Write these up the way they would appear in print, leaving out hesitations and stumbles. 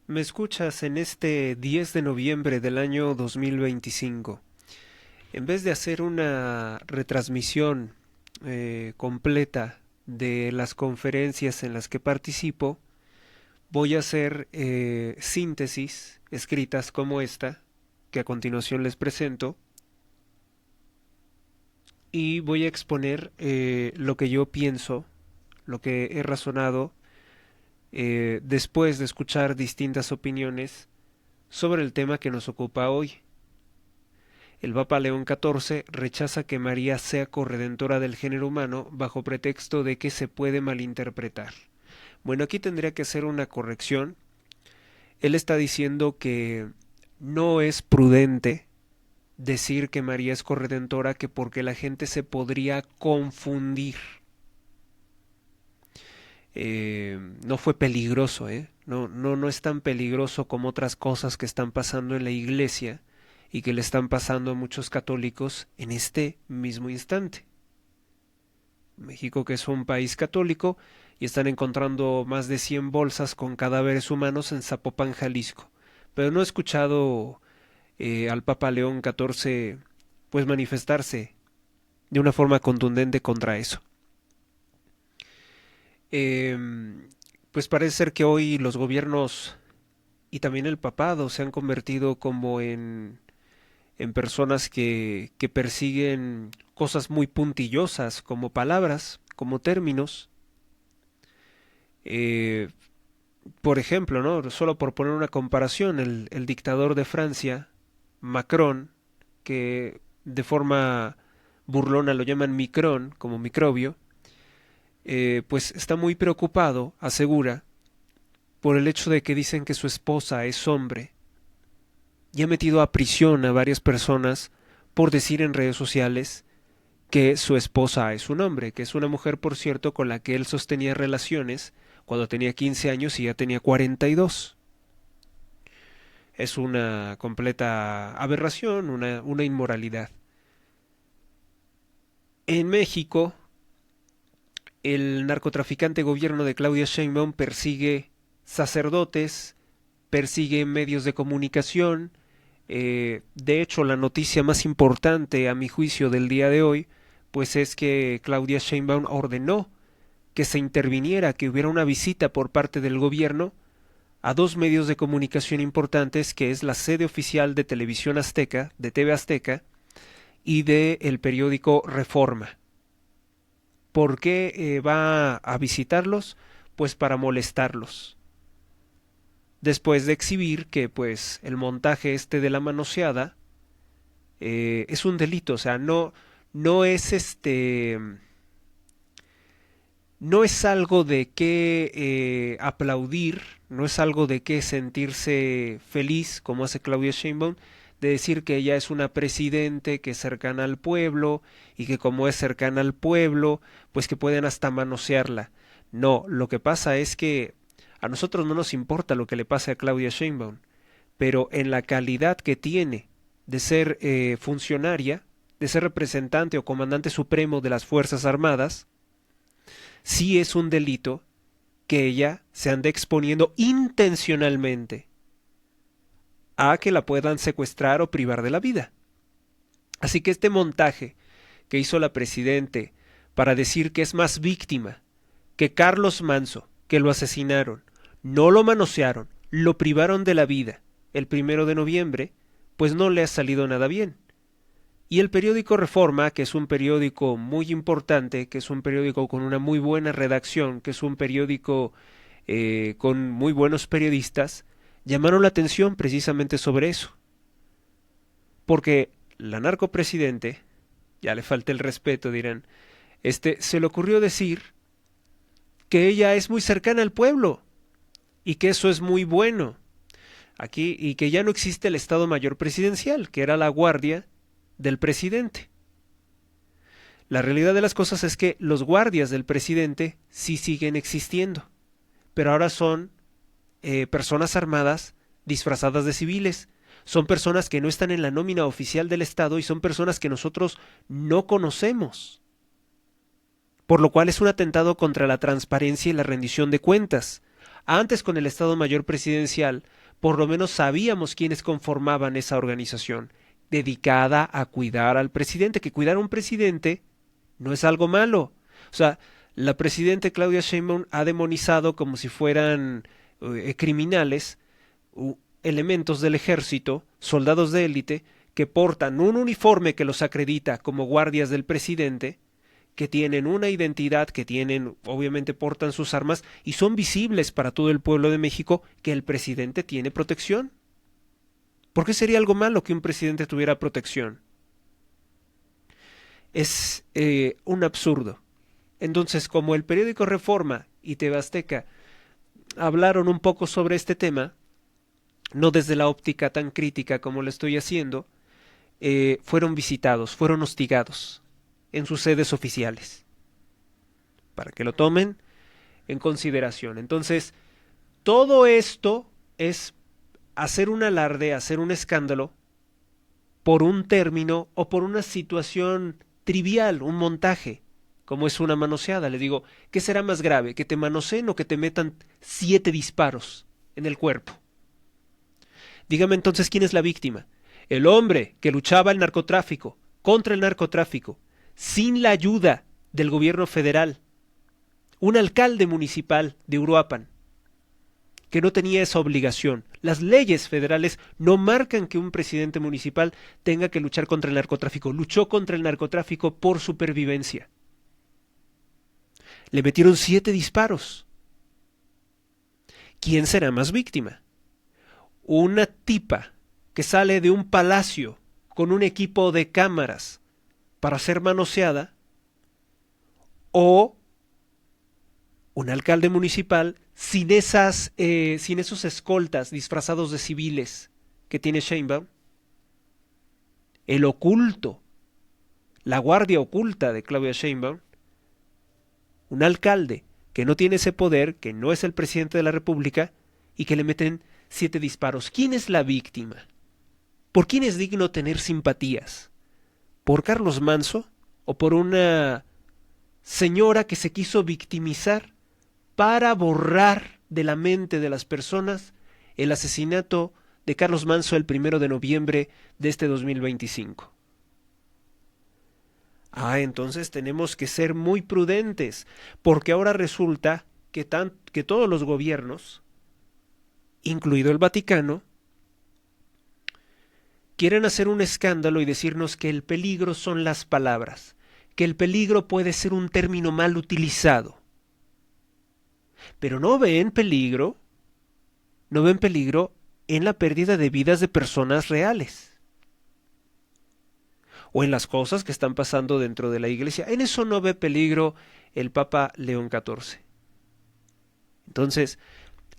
Me escuchas en este 10 de noviembre del año 2025. En vez de hacer una retransmisión completa de las conferencias en las que participo, voy a hacer síntesis escritas como esta, que a continuación les presento, y voy a exponer lo que yo pienso, lo que he razonado después de escuchar distintas opiniones sobre el tema que nos ocupa hoy. El Papa León XIV rechaza que María sea corredentora del género humano bajo pretexto de que se puede malinterpretar. Bueno, aquí tendría que hacer una corrección. Él está diciendo que no es prudente decir que María es corredentora, que porque la gente se podría confundir. No fue peligroso, ¿eh? No es tan peligroso como otras cosas que están pasando en la iglesia y que le están pasando a muchos católicos en este mismo instante. México, que es un país católico, y están encontrando más de 100 bolsas con cadáveres humanos en Zapopan, Jalisco. Pero no he escuchado al Papa León XIV pues manifestarse de una forma contundente contra eso. Eh, pues parece ser que hoy los gobiernos y también el papado se han convertido como en personas que persiguen cosas muy puntillosas, como palabras, como términos. Eh, por ejemplo, ¿no? Solo por poner una comparación, el dictador de Francia, Macron, que de forma burlona lo llaman micrón, como microbio, pues está muy preocupado, asegura, por el hecho de que dicen que su esposa es hombre y ha metido a prisión a varias personas por decir en redes sociales que su esposa es un hombre, que es una mujer, por cierto, con la que él sostenía relaciones cuando tenía 15 años y ya tenía 42. Es una completa aberración, una inmoralidad. En México, el narcotraficante gobierno de Claudia Sheinbaum persigue sacerdotes, persigue medios de comunicación. De hecho, la noticia más importante, a mi juicio, del día de hoy, pues es que Claudia Sheinbaum ordenó que se interviniera, que hubiera una visita por parte del gobierno a dos medios de comunicación importantes, que es la sede oficial de Televisión Azteca, de TV Azteca, y de el periódico Reforma. ¿Por qué va a visitarlos? Pues para molestarlos. Después de exhibir que pues el montaje este de la manoseada es un delito, o sea, no es no es algo de qué aplaudir, no es algo de qué sentirse feliz, como hace Claudia Sheinbaum, de decir que ella es una presidente que es cercana al pueblo y que como es cercana al pueblo, pues que pueden hasta manosearla. No, lo que pasa es que a nosotros no nos importa lo que le pase a Claudia Sheinbaum, pero en la calidad que tiene de ser funcionaria, de ser representante o comandante supremo de las Fuerzas Armadas, sí es un delito que ella se ande exponiendo intencionalmente a que la puedan secuestrar o privar de la vida. Así que este montaje que hizo la presidente para decir que es más víctima que Carlos Manso, que lo asesinaron, no lo manosearon, lo privaron de la vida el 1 de noviembre, pues no le ha salido nada bien. Y el periódico Reforma, que es un periódico muy importante, que es un periódico con una muy buena redacción, que es un periódico con muy buenos periodistas, llamaron la atención precisamente sobre eso. Porque la narcopresidente, ya le falta el respeto, dirán, se le ocurrió decir que ella es muy cercana al pueblo y que eso es muy bueno. Aquí, y que ya no existe el Estado Mayor Presidencial, que era la guardia del presidente. La realidad de las cosas es que los guardias del presidente sí siguen existiendo, pero ahora son personas armadas disfrazadas de civiles. Son personas que no están en la nómina oficial del Estado y son personas que nosotros no conocemos. Por lo cual es un atentado contra la transparencia y la rendición de cuentas. Antes con el Estado Mayor Presidencial, por lo menos sabíamos quiénes conformaban esa organización, dedicada a cuidar al presidente, que cuidar a un presidente no es algo malo. O sea, la presidenta Claudia Sheinbaum ha demonizado como si fueran criminales, elementos del ejército, soldados de élite, que portan un uniforme que los acredita como guardias del presidente, que tienen una identidad, que tienen, obviamente portan sus armas y son visibles para todo el pueblo de México que el presidente tiene protección. ¿Por qué sería algo malo que un presidente tuviera protección? Es un absurdo. Entonces, como el periódico Reforma y TV Azteca hablaron un poco sobre este tema, no desde la óptica tan crítica como lo estoy haciendo, fueron visitados, fueron hostigados en sus sedes oficiales, para que lo tomen en consideración. Entonces, todo esto es hacer un alarde, hacer un escándalo por un término o por una situación trivial, un montaje, como es una manoseada. Le digo, ¿qué será más grave? ¿Que te manoseen o que te metan 7 disparos en el cuerpo? Dígame entonces quién es la víctima. El hombre que luchaba el narcotráfico, contra el narcotráfico, sin la ayuda del gobierno federal, un alcalde municipal de Uruapan, que no tenía esa obligación. Las leyes federales no marcan que un presidente municipal tenga que luchar contra el narcotráfico. Luchó contra el narcotráfico por supervivencia. Le metieron 7 disparos. ¿Quién será más víctima? Una tipa que sale de un palacio con un equipo de cámaras para ser manoseada, o un alcalde municipal sin esos escoltas disfrazados de civiles que tiene Sheinbaum, el oculto, la guardia oculta de Claudia Sheinbaum, un alcalde que no tiene ese poder, que no es el presidente de la República y que le meten 7 disparos. ¿Quién es la víctima? ¿Por quién es digno tener simpatías? ¿Por Carlos Manso o por una señora que se quiso victimizar para borrar de la mente de las personas el asesinato de Carlos Manso el 1 de noviembre de este 2025? Entonces tenemos que ser muy prudentes, porque ahora resulta que todos los gobiernos, incluido el Vaticano, quieren hacer un escándalo y decirnos que el peligro son las palabras, que el peligro puede ser un término mal utilizado. Pero no ven peligro en la pérdida de vidas de personas reales, o en las cosas que están pasando dentro de la iglesia. En eso no ve peligro el Papa León XIV. Entonces,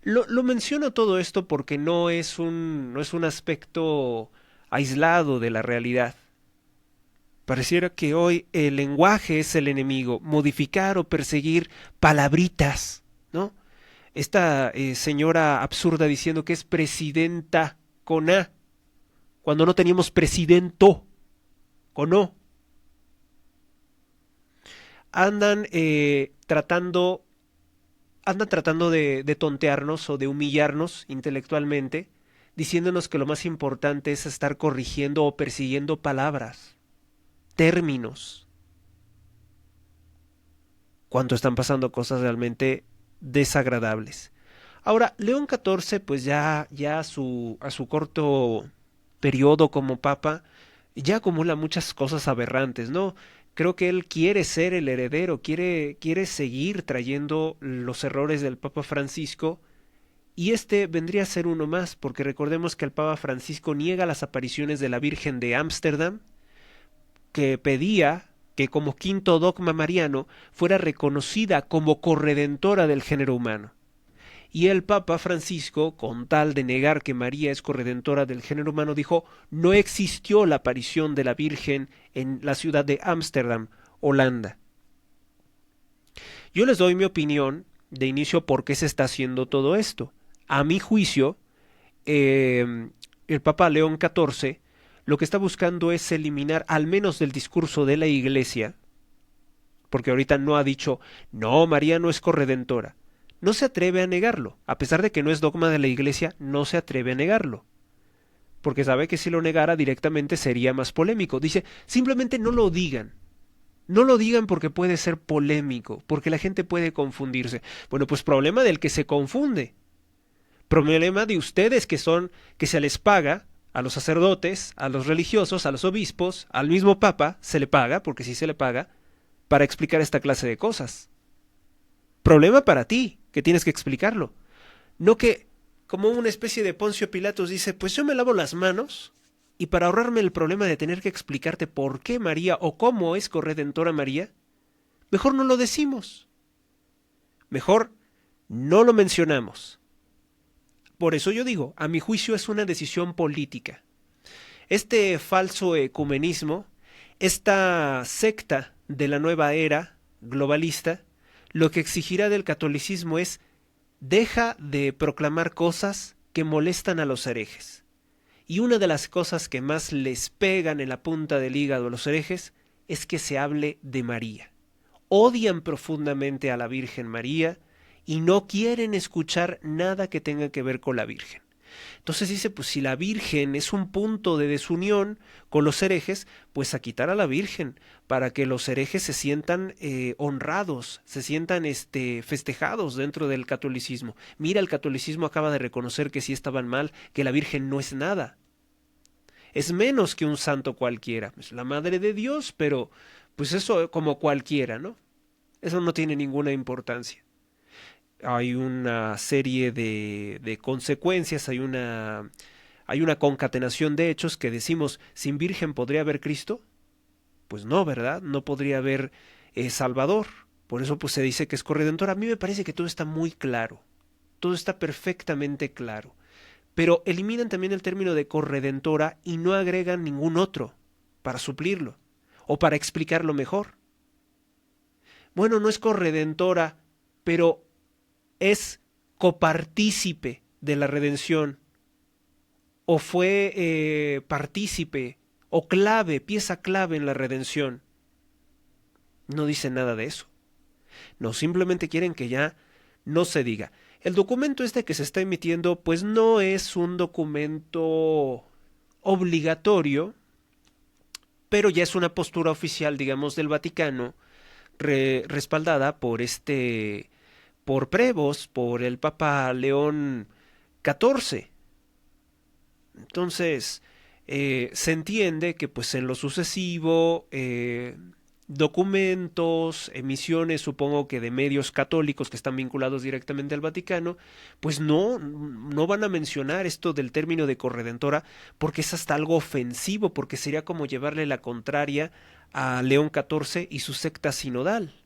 lo menciono todo esto porque no es un aspecto aislado de la realidad. Pareciera que hoy el lenguaje es el enemigo, modificar o perseguir palabritas, ¿no? Esta señora absurda diciendo que es presidenta con A, cuando no teníamos presidento con O. Andan tratando de tontearnos o de humillarnos intelectualmente, diciéndonos que lo más importante es estar corrigiendo o persiguiendo palabras, términos, cuando están pasando cosas realmente desagradables. Ahora, León XIV, pues ya a su corto periodo como papa, ya acumula muchas cosas aberrantes, ¿no? Creo que él quiere ser el heredero, quiere seguir trayendo los errores del Papa Francisco, y este vendría a ser uno más, porque recordemos que el Papa Francisco niega las apariciones de la Virgen de Ámsterdam, que pedía que como quinto dogma mariano fuera reconocida como corredentora del género humano. Y el Papa Francisco, con tal de negar que María es corredentora del género humano, dijo: no existió la aparición de la Virgen en la ciudad de Ámsterdam, Holanda. Yo les doy mi opinión de inicio por qué se está haciendo todo esto. A mi juicio, el Papa León XIV lo que está buscando es eliminar, al menos del discurso de la Iglesia, porque ahorita no ha dicho, no, María no es corredentora. no se atreve a negarlo. A pesar de que no es dogma de la Iglesia, no se atreve a negarlo. Porque sabe que si lo negara directamente sería más polémico. Dice, simplemente no lo digan. No lo digan porque puede ser polémico, porque la gente puede confundirse. Bueno, pues problema del que se confunde. Problema de ustedes que se les paga a los sacerdotes, a los religiosos, a los obispos, al mismo papa, se le paga, porque sí se le paga, para explicar esta clase de cosas. Problema para ti, que tienes que explicarlo. No que, como una especie de Poncio Pilatos dice, pues yo me lavo las manos y para ahorrarme el problema de tener que explicarte por qué María o cómo es corredentora María, mejor no lo decimos. Mejor no lo mencionamos. Por eso yo digo, a mi juicio es una decisión política. Este falso ecumenismo, esta secta de la nueva era globalista, lo que exigirá del catolicismo es deja de proclamar cosas que molestan a los herejes. Y una de las cosas que más les pegan en la punta del hígado a los herejes es que se hable de María. Odian profundamente a la Virgen María y no quieren escuchar nada que tenga que ver con la Virgen. Entonces dice, pues si la Virgen es un punto de desunión con los herejes, pues a quitar a la Virgen, para que los herejes se sientan honrados, se sientan festejados dentro del catolicismo. Mira, el catolicismo acaba de reconocer que sí estaban mal, que la Virgen no es nada. Es menos que un santo cualquiera. Es la Madre de Dios, pero pues eso como cualquiera, ¿no? Eso no tiene ninguna importancia. Hay una serie de consecuencias, hay una concatenación de hechos que decimos, ¿sin Virgen podría haber Cristo? Pues no, ¿verdad? No podría haber Salvador. Por eso pues se dice que es corredentor. A mí me parece que todo está muy claro. Todo está perfectamente claro. Pero eliminan también el término de corredentora y no agregan ningún otro para suplirlo o para explicarlo mejor. Bueno, no es corredentora, pero es copartícipe de la redención, o fue partícipe, o clave, pieza clave en la redención. No dice nada de eso. No, simplemente quieren que ya no se diga. El documento este que se está emitiendo, pues no es un documento obligatorio, pero ya es una postura oficial, digamos, del Vaticano, respaldada por Prevost, por el Papa León XIV. Entonces, se entiende que pues en lo sucesivo, documentos, emisiones, supongo que de medios católicos que están vinculados directamente al Vaticano, pues no van a mencionar esto del término de corredentora porque es hasta algo ofensivo, porque sería como llevarle la contraria a León XIV y su secta sinodal.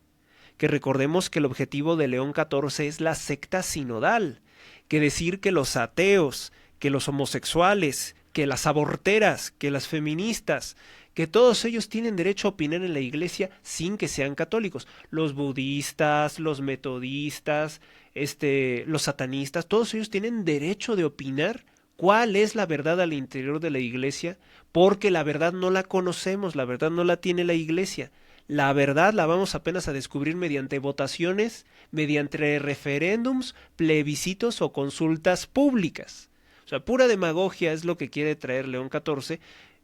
Que recordemos que el objetivo de León XIV es la secta sinodal, que decir que los ateos, que los homosexuales, que las aborteras, que las feministas, que todos ellos tienen derecho a opinar en la iglesia sin que sean católicos. Los budistas, los metodistas, los satanistas, todos ellos tienen derecho de opinar cuál es la verdad al interior de la iglesia, porque la verdad no la conocemos, la verdad no la tiene la iglesia. La verdad la vamos apenas a descubrir mediante votaciones, mediante referéndums, plebiscitos o consultas públicas. O sea, pura demagogia es lo que quiere traer León XIV,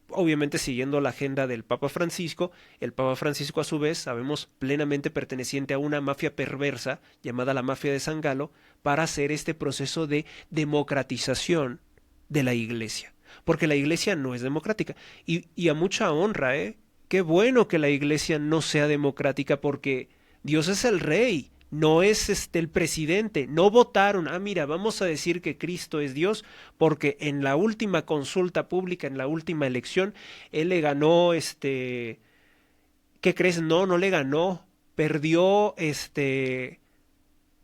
obviamente siguiendo la agenda del Papa Francisco. El Papa Francisco, a su vez, sabemos, plenamente perteneciente a una mafia perversa llamada la mafia de San Galo, para hacer este proceso de democratización de la iglesia. Porque la iglesia no es democrática. Y a mucha honra, ¿eh? Qué bueno que la iglesia no sea democrática porque Dios es el rey, no es el presidente. No votaron, mira, vamos a decir que Cristo es Dios porque en la última consulta pública, en la última elección, él le ganó, ¿qué crees? No le ganó, perdió,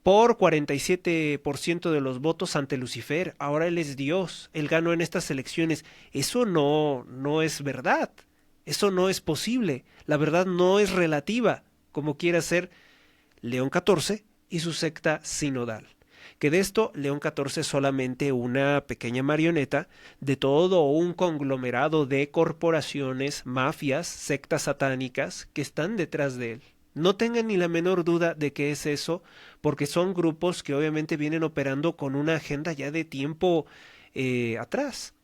por 47% de los votos ante Lucifer. Ahora él es Dios, él ganó en estas elecciones. Eso no es verdad. Eso no es posible. La verdad no es relativa, como quiere hacer León XIV y su secta sinodal. Que de esto León XIV es solamente una pequeña marioneta de todo un conglomerado de corporaciones, mafias, sectas satánicas que están detrás de él. No tengan ni la menor duda de que es eso, porque son grupos que obviamente vienen operando con una agenda ya de tiempo atrás.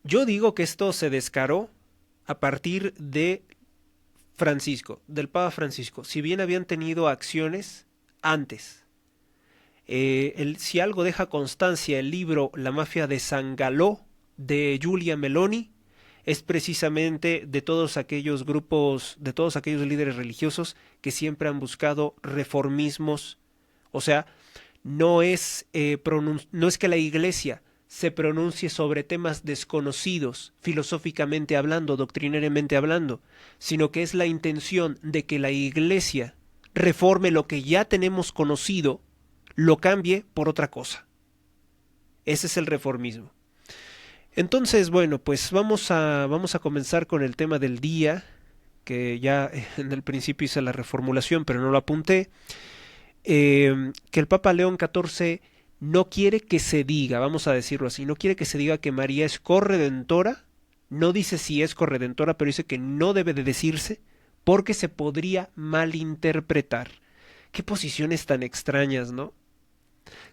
Yo digo que esto se descaró a partir de Francisco, del Papa Francisco. Si bien habían tenido acciones antes, si algo deja constancia el libro La mafia de San Galó de Giulia Meloni, es precisamente de todos aquellos grupos, de todos aquellos líderes religiosos que siempre han buscado reformismos. O sea, no es que la Iglesia se pronuncie sobre temas desconocidos, filosóficamente hablando, doctrinariamente hablando, sino que es la intención de que la Iglesia reforme lo que ya tenemos conocido, lo cambie por otra cosa. Ese es el reformismo. Entonces, bueno, pues vamos a comenzar con el tema del día, que ya en el principio hice la reformulación, pero no lo apunté. Que el Papa León XIV no quiere que se diga, vamos a decirlo así, no quiere que se diga que María es corredentora, no dice si es corredentora, pero dice que no debe de decirse porque se podría malinterpretar. Qué posiciones tan extrañas, ¿no?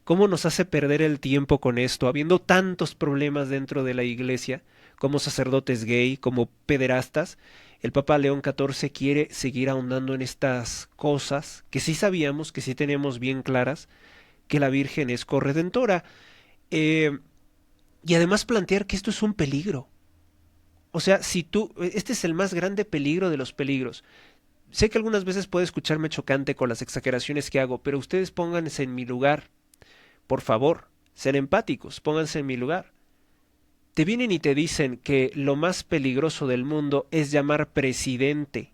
¿Cómo nos hace perder el tiempo con esto, habiendo tantos problemas dentro de la iglesia, como sacerdotes gay, como pederastas? El Papa León XIV quiere seguir ahondando en estas cosas que sí sabíamos, que sí tenemos bien claras, que la Virgen es corredentora. Eh, y además plantear que esto es un peligro. O sea, si tú, este es el más grande peligro de los peligros. Sé que algunas veces puede escucharme chocante con las exageraciones que hago, pero ustedes pónganse en mi lugar. Por favor, ser empáticos, pónganse en mi lugar. Te vienen y te dicen que lo más peligroso del mundo es llamar presidente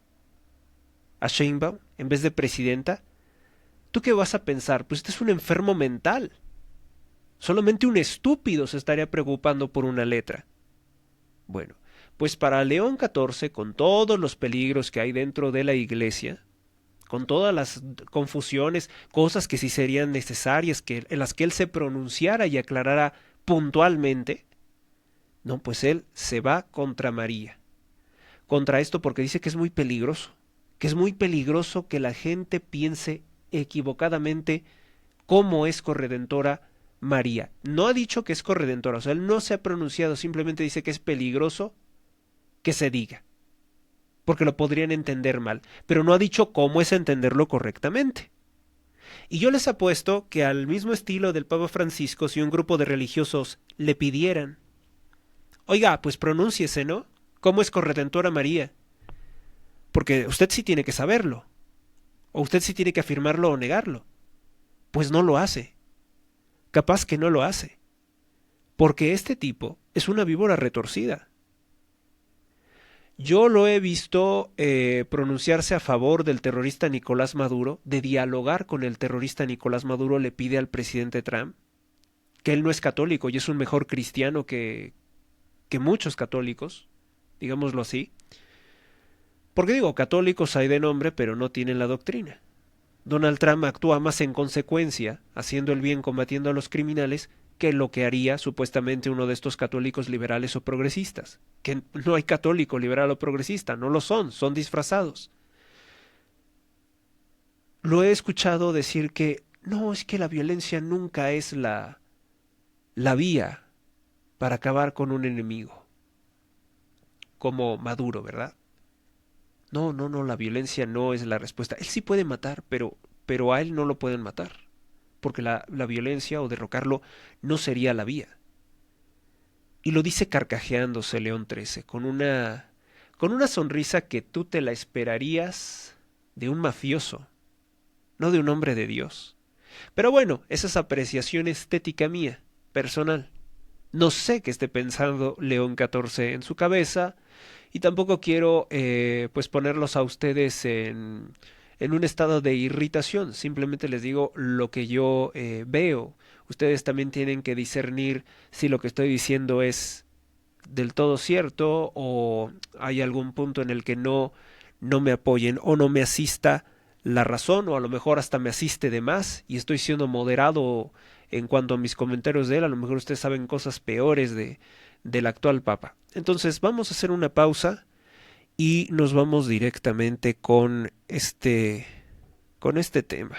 a Sheinbaum en vez de presidenta. ¿Tú qué vas a pensar? Pues este es un enfermo mental. Solamente un estúpido se estaría preocupando por una letra. Bueno, pues para León XIV, con todos los peligros que hay dentro de la iglesia, con todas las confusiones, cosas que sí serían necesarias, en las que él se pronunciara y aclarara puntualmente, no, pues él se va contra María. Contra esto porque dice que es muy peligroso, que es muy peligroso que la gente piense equivocadamente cómo es corredentora María. No ha dicho que es corredentora, o sea, él no se ha pronunciado, simplemente dice que es peligroso que se diga, porque lo podrían entender mal, pero no ha dicho cómo es entenderlo correctamente. Y yo les apuesto que al mismo estilo del Papa Francisco, si un grupo de religiosos le pidieran, oiga, pues pronúnciese, ¿no? ¿Cómo es corredentora María? Porque usted sí tiene que saberlo, o usted sí tiene que afirmarlo o negarlo. Pues no lo hace. Capaz que no lo hace. Porque este tipo es una víbora retorcida. Yo lo he visto pronunciarse a favor del terrorista Nicolás Maduro, de dialogar con el terrorista Nicolás Maduro, le pide al presidente Trump que él no es católico y es un mejor cristiano que muchos católicos, digámoslo así. Porque digo, católicos hay de nombre, pero no tienen la doctrina. Donald Trump actúa más en consecuencia, haciendo el bien combatiendo a los criminales, que lo que haría supuestamente uno de estos católicos liberales o progresistas. Que no hay católico liberal o progresista, no lo son disfrazados. Lo he escuchado decir que no, es que la violencia nunca es la vía para acabar con un enemigo, como Maduro, ¿verdad? No, no, no, la violencia no es la respuesta. Él sí puede matar, pero a él no lo pueden matar, porque la violencia o derrocarlo no sería la vía. Y lo dice carcajeándose León XIII, con una sonrisa que tú te la esperarías de un mafioso, no de un hombre de Dios. Pero bueno, esa es apreciación estética mía, personal. No sé qué esté pensando León XIV en su cabeza, y tampoco quiero pues ponerlos a ustedes en un estado de irritación. Simplemente les digo lo que yo veo. Ustedes también tienen que discernir si lo que estoy diciendo es del todo cierto o hay algún punto en el que no me apoyen o no me asista la razón, o a lo mejor hasta me asiste de más y estoy siendo moderado en cuanto a mis comentarios de él. A lo mejor ustedes saben cosas peores del actual Papa. Entonces vamos a hacer una pausa y nos vamos directamente con este tema.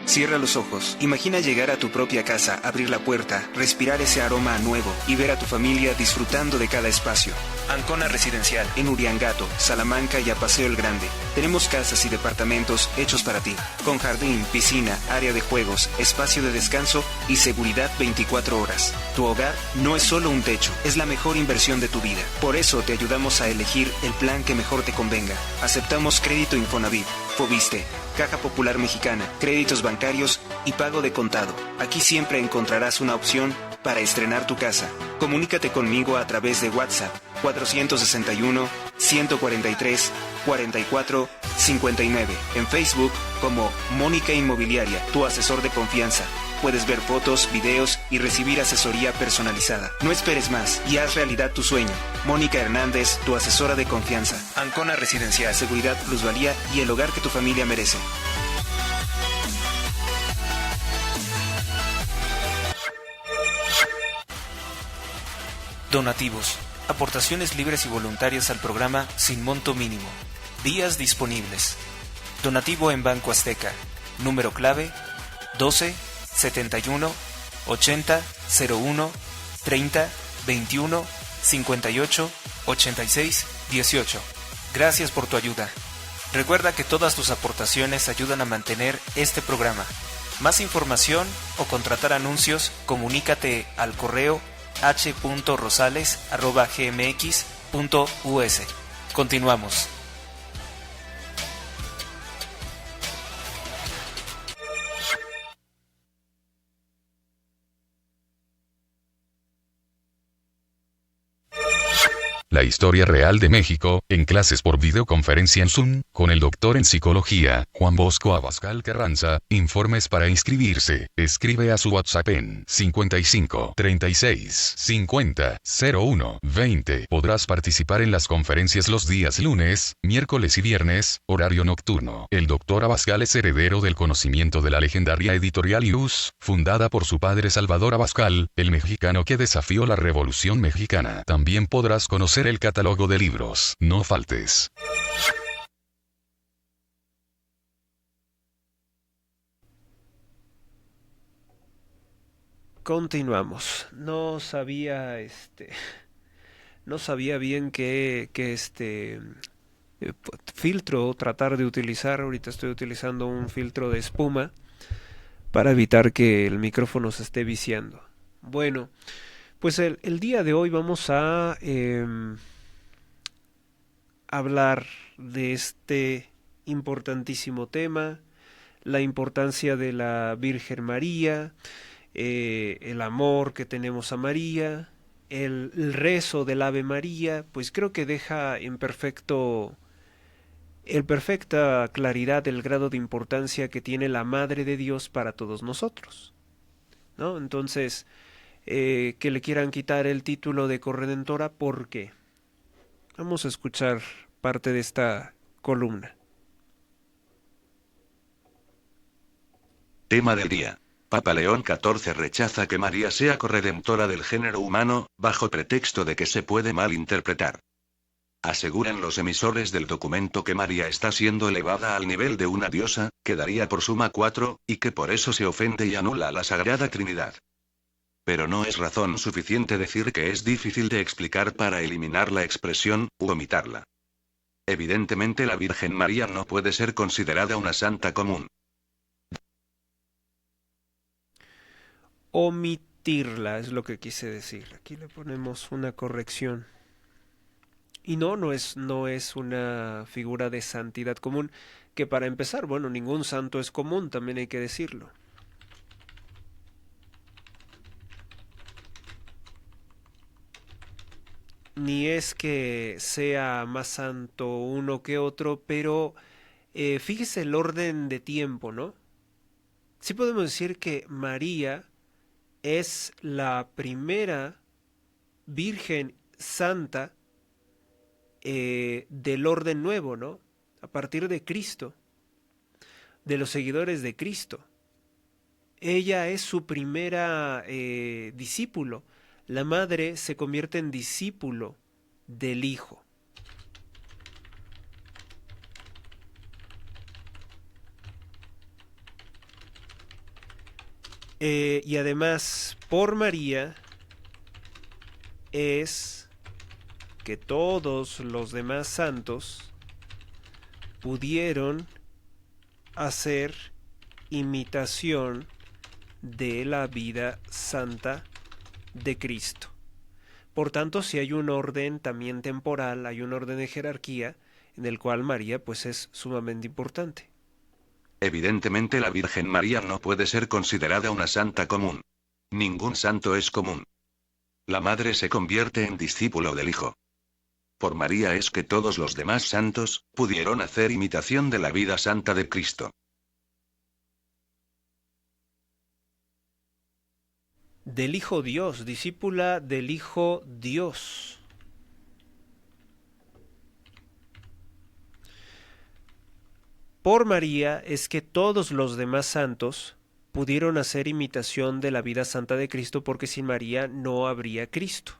Cierra los ojos. Imagina llegar a tu propia casa, abrir la puerta, respirar ese aroma nuevo y ver a tu familia disfrutando de cada espacio. Ancona Residencial, en Uriangato, Salamanca y a Paseo el Grande. Tenemos casas y departamentos hechos para ti, con jardín, piscina, área de juegos, espacio de descanso y seguridad 24 horas. Tu hogar no es solo un techo, es la mejor inversión de tu vida. Por eso te ayudamos a elegir el plan que mejor te convenga. Aceptamos crédito Infonavit, Fobiste, Caja Popular Mexicana, créditos bancarios y pago de contado. Aquí siempre encontrarás una opción para estrenar tu casa. Comunícate conmigo a través de WhatsApp 461-143-44-59. En Facebook como Mónica Inmobiliaria, tu asesor de confianza. Puedes ver fotos, videos y recibir asesoría personalizada. No esperes más y haz realidad tu sueño. Mónica Hernández, tu asesora de confianza. Ancona Residencial, seguridad, plusvalía y el hogar que tu familia merece. Donativos. Aportaciones libres y voluntarias al programa sin monto mínimo. Días disponibles. Donativo en Banco Azteca. Número clave 12 71 80 01 30 21 58 86 18. Gracias por tu ayuda. Recuerda que todas tus aportaciones ayudan a mantener este programa. Más información o contratar anuncios, comunícate al correo h.rosales@gmx.us. Continuamos. La historia real de México, en clases por videoconferencia en Zoom, con el doctor en psicología, Juan Bosco Abascal Carranza. Informes para inscribirse. Escribe a su WhatsApp en 55 36 50 01 20. Podrás participar en las conferencias los días lunes, miércoles y viernes, horario nocturno. El doctor Abascal es heredero del conocimiento de la legendaria editorial IUS, fundada por su padre Salvador Abascal, el mexicano que desafió la Revolución Mexicana. También podrás conocer el catálogo de libros. No faltes. Continuamos. No sabía bien filtro tratar de utilizar. Ahorita estoy utilizando un filtro de espuma para evitar que el micrófono se esté viciando. Bueno, pues el día de hoy vamos a hablar de este importantísimo tema, la importancia de la Virgen María, el amor que tenemos a María, el rezo del Ave María, pues creo que deja en perfecta claridad el grado de importancia que tiene la Madre de Dios para todos nosotros, ¿no? Entonces, que le quieran quitar el título de corredentora, ¿por qué? Vamos a escuchar parte de esta columna. Tema del día. Papa León XIV rechaza que María sea corredentora del género humano, bajo pretexto de que se puede malinterpretar. Aseguran los emisores del documento que María está siendo elevada al nivel de una diosa, que daría por suma 4, y que por eso se ofende y anula a la Sagrada Trinidad. Pero no es razón suficiente decir que es difícil de explicar para eliminar la expresión, u omitarla. Evidentemente la Virgen María no puede ser considerada una santa común. Omitirla es lo que quise decir. Aquí le ponemos una corrección. Y no es una figura de santidad común, que para empezar, bueno, ningún santo es común, también hay que decirlo. Ni es que sea más santo uno que otro, pero fíjese el orden de tiempo, ¿no? Sí podemos decir que María es la primera Virgen Santa del orden nuevo, ¿no? A partir de Cristo, de los seguidores de Cristo. ella es su primera discípulo. La madre se convierte en discípulo del Hijo. Y además, por María es que todos los demás santos pudieron hacer imitación de la vida santa de Cristo. Por tanto, si hay un orden también temporal, hay un orden de jerarquía en el cual María pues es sumamente importante. Evidentemente la Virgen María no puede ser considerada una santa común. Ningún santo es común. La madre se convierte en discípulo del Hijo. Por María es que todos los demás santos pudieron hacer imitación de la vida santa de Cristo. Del Hijo Dios, discípula del Hijo Dios. Por María es que todos los demás santos pudieron hacer imitación de la vida santa de Cristo, porque sin María no habría Cristo.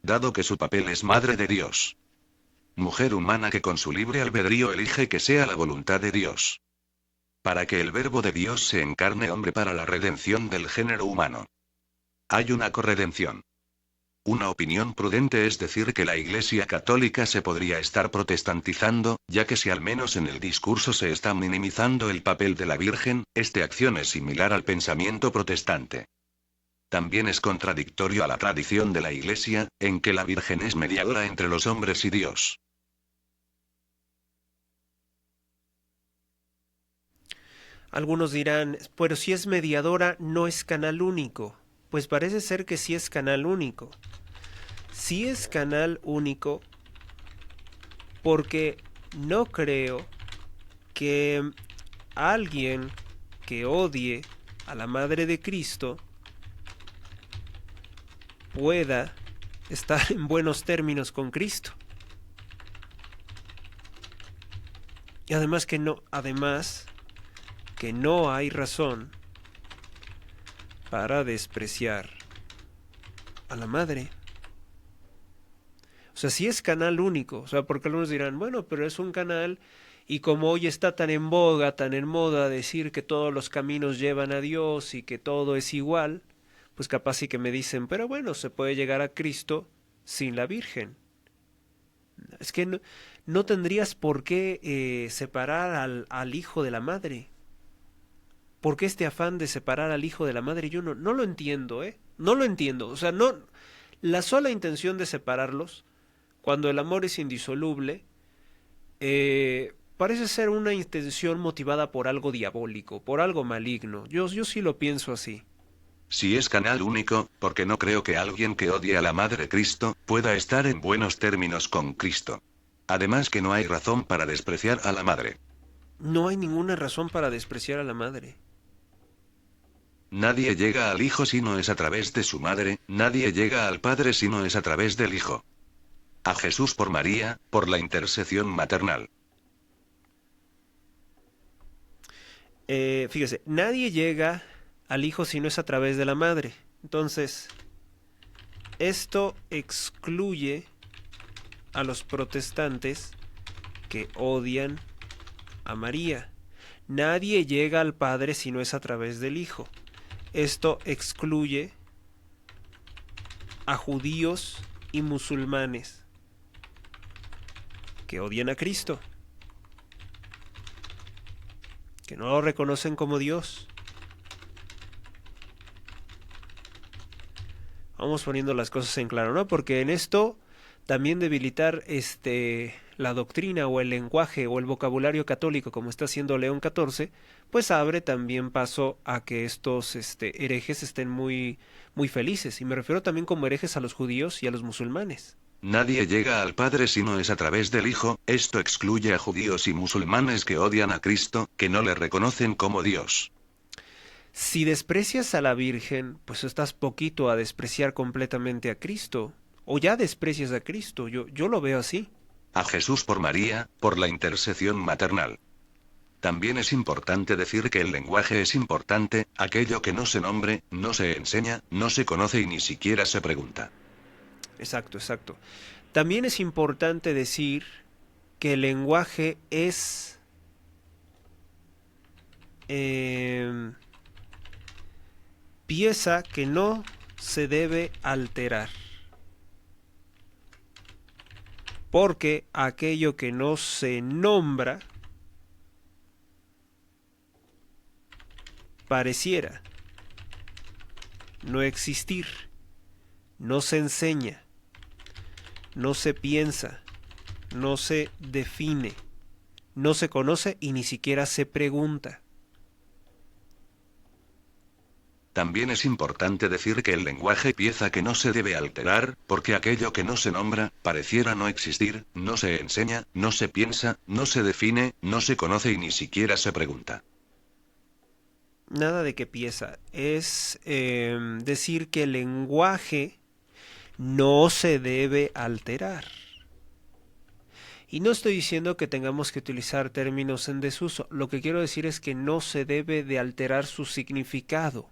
Dado que su papel es Madre de Dios. Mujer humana que con su libre albedrío elige que sea la voluntad de Dios. Para que el Verbo de Dios se encarne hombre para la redención del género humano. Hay una corredención. Una opinión prudente es decir que la Iglesia Católica se podría estar protestantizando, ya que si al menos en el discurso se está minimizando el papel de la Virgen, esta acción es similar al pensamiento protestante. También es contradictorio a la tradición de la Iglesia, en que la Virgen es mediadora entre los hombres y Dios. Algunos dirán, pero si es mediadora, no es canal único. Pues parece ser que sí es canal único. Sí es canal único porque no creo que alguien que odie a la Madre de Cristo pueda estar en buenos términos con Cristo. Y además que no hay razón para despreciar a la madre. O sea, si es canal único, o sea, porque algunos dirán, bueno, pero es un canal, y como hoy está tan en boga, tan en moda decir que todos los caminos llevan a Dios y que todo es igual, pues capaz sí que me dicen, pero bueno, se puede llegar a Cristo sin la Virgen. Es que no tendrías por qué separar al hijo de la madre. ¿Por qué este afán de separar al hijo de la madre? Yo no lo entiendo, ¿eh? No lo entiendo. O sea, no. La sola intención de separarlos, cuando el amor es indisoluble, parece ser una intención motivada por algo diabólico, por algo maligno. Yo sí lo pienso así. Si es canal único, porque no creo que alguien que odie a la Madre de Cristo pueda estar en buenos términos con Cristo. Además que no hay razón para despreciar a la Madre. No hay ninguna razón para despreciar a la madre. Nadie llega al Hijo si no es a través de su Madre, nadie llega al Padre si no es a través del Hijo. A Jesús por María, por la intercesión maternal. Fíjese, nadie llega al Hijo si no es a través de la madre. Entonces, esto excluye a los protestantes que odian a María. Nadie llega al Padre si no es a través del Hijo. Esto excluye a judíos y musulmanes que odian a Cristo, que no lo reconocen como Dios. Vamos poniendo las cosas en claro, ¿no? Porque en esto también debilitar la doctrina o el lenguaje o el vocabulario católico, como está haciendo León XIV, pues abre también paso a que estos herejes estén muy, muy felices. Y me refiero también como herejes a los judíos y a los musulmanes. Nadie llega al Padre si no es a través del Hijo. Esto excluye a judíos y musulmanes que odian a Cristo, que no le reconocen como Dios. Si desprecias a la Virgen, pues estás poquito a despreciar completamente a Cristo. O ya desprecias a Cristo, yo lo veo así. A Jesús por María, por la intercesión maternal. También es importante decir que el lenguaje es importante, aquello que no se nombre, no se enseña, no se conoce y ni siquiera se pregunta. Exacto, exacto. También es importante decir que el lenguaje es pieza que no se debe alterar. Porque aquello que no se nombra pareciera no existir, no se enseña, no se piensa, no se define, no se conoce y ni siquiera se pregunta. También es importante decir que el lenguaje pieza que no se debe alterar, porque aquello que no se nombra, pareciera no existir, no se enseña, no se piensa, no se define, no se conoce y ni siquiera se pregunta. Nada de que pieza, es decir que el lenguaje no se debe alterar. Y no estoy diciendo que tengamos que utilizar términos en desuso, lo que quiero decir es que no se debe de alterar su significado.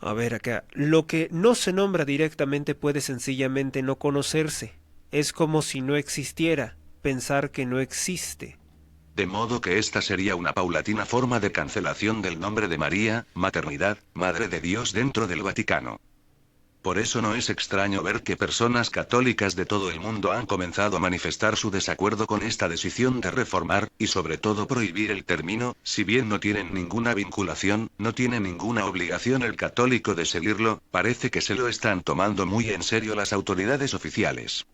A ver acá, lo que no se nombra directamente puede sencillamente no conocerse. Es como si no existiera, pensar que no existe. De modo que esta sería una paulatina forma de cancelación del nombre de María, maternidad, Madre de Dios dentro del Vaticano. Por eso no es extraño ver que personas católicas de todo el mundo han comenzado a manifestar su desacuerdo con esta decisión de reformar, y sobre todo prohibir el término, si bien no tienen ninguna vinculación, no tiene ninguna obligación el católico de seguirlo, parece que se lo están tomando muy en serio las autoridades oficiales.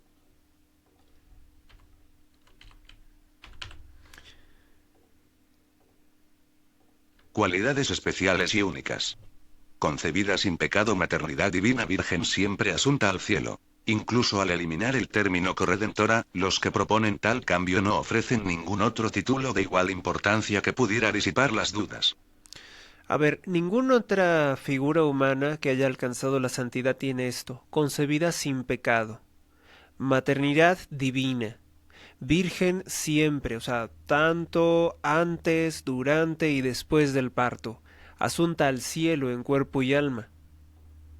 Cualidades especiales y únicas. Concebida sin pecado, maternidad divina, virgen siempre asunta al cielo. Incluso al eliminar el término corredentora, los que proponen tal cambio no ofrecen ningún otro título de igual importancia que pudiera disipar las dudas. A ver, ninguna otra figura humana que haya alcanzado la santidad tiene esto, concebida sin pecado. Maternidad divina. Virgen siempre, o sea, tanto antes, durante y después del parto. Asunta al cielo en cuerpo y alma.